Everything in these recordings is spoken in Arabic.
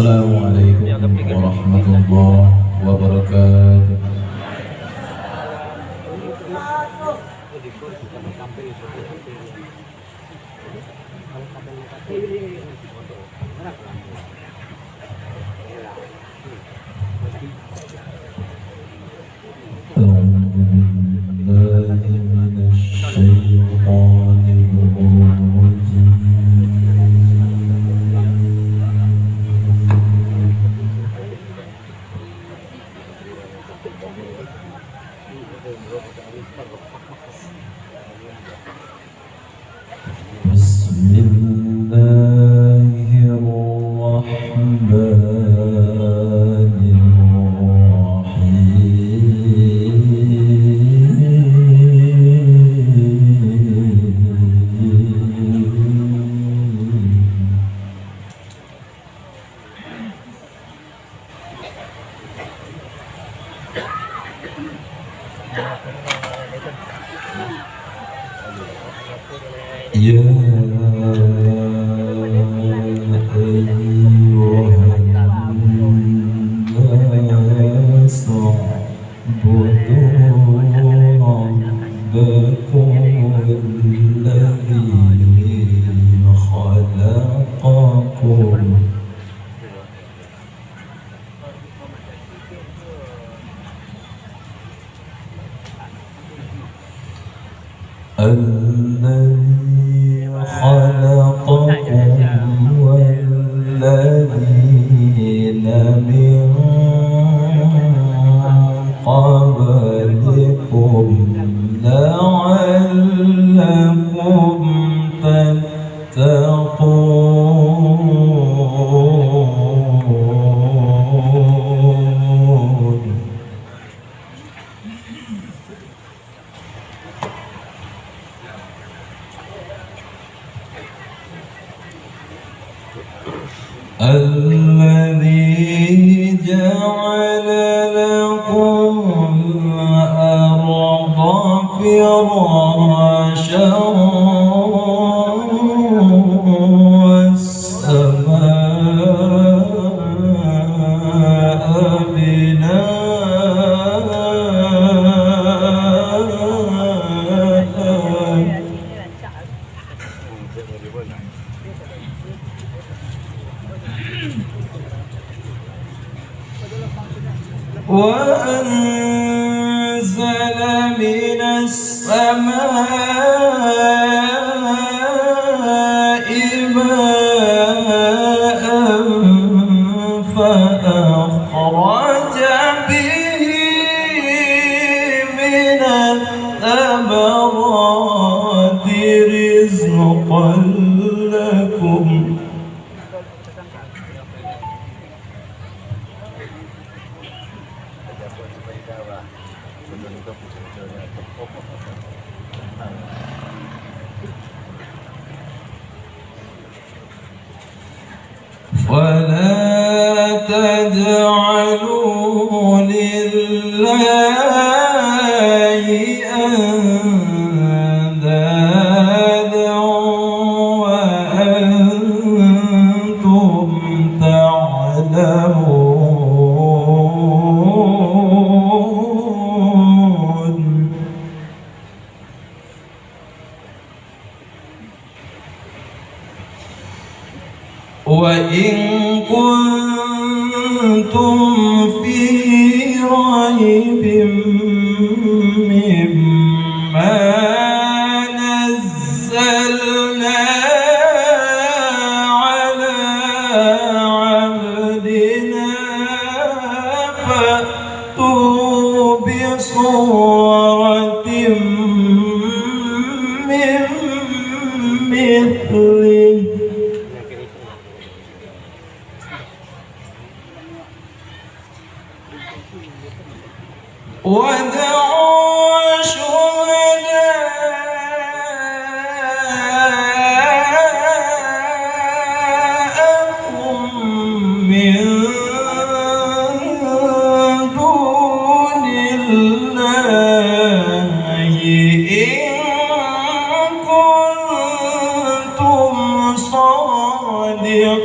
Assalamualaikum warahmatullahi wabarakatuh. Ya ayyuhan-nas u'budu rabbakum alladzi khalaqakum والذين من قبلكم لعلكم تتقون الذي جعل لكم الأرض فراشا والسماء وأنزل من السماء ماء فأخرج به من الثمرات رزقا لكم ولا تجعلوا لله أندادا وأنتم تعلمون وإن كنتم في ريب مما نزلنا على عبدنا فأتوا بصورة من مثله ودعوا شهداءكم من دون الله إن كنتم صادقين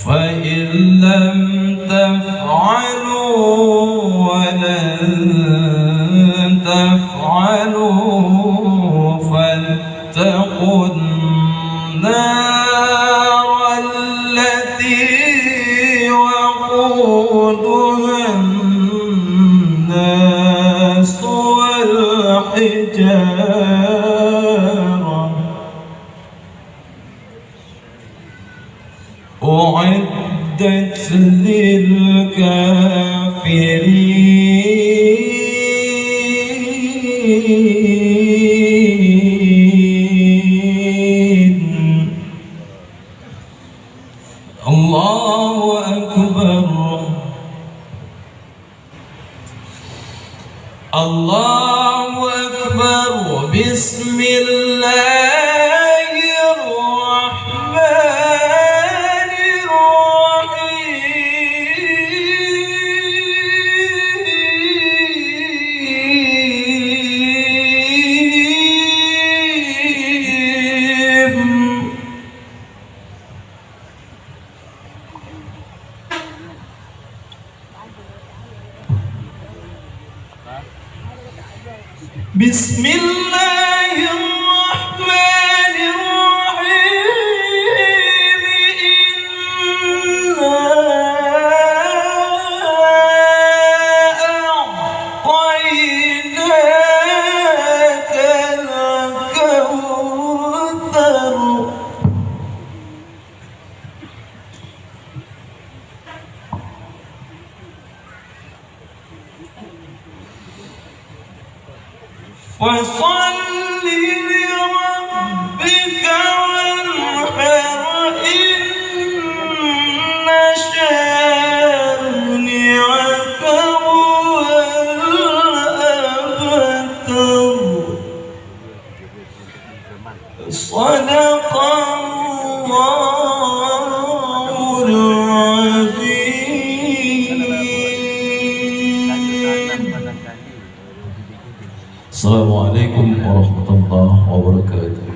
فإن لم تفعلوا ولن تفعلوا فاتقوا النار التي وقودها الناس والحجارة أعدت للكافرين. الله أكبر. الله أكبر. بسم الله الرحمن الرحيم. بسم الله الرحمن الرحيم. إنا أعطيناك الكوثر. فصل لربك وانحر. إن شانئك هو الأبتر. صدق الله العظيم. Assalamualaikum warahmatullahi wabarakatuh.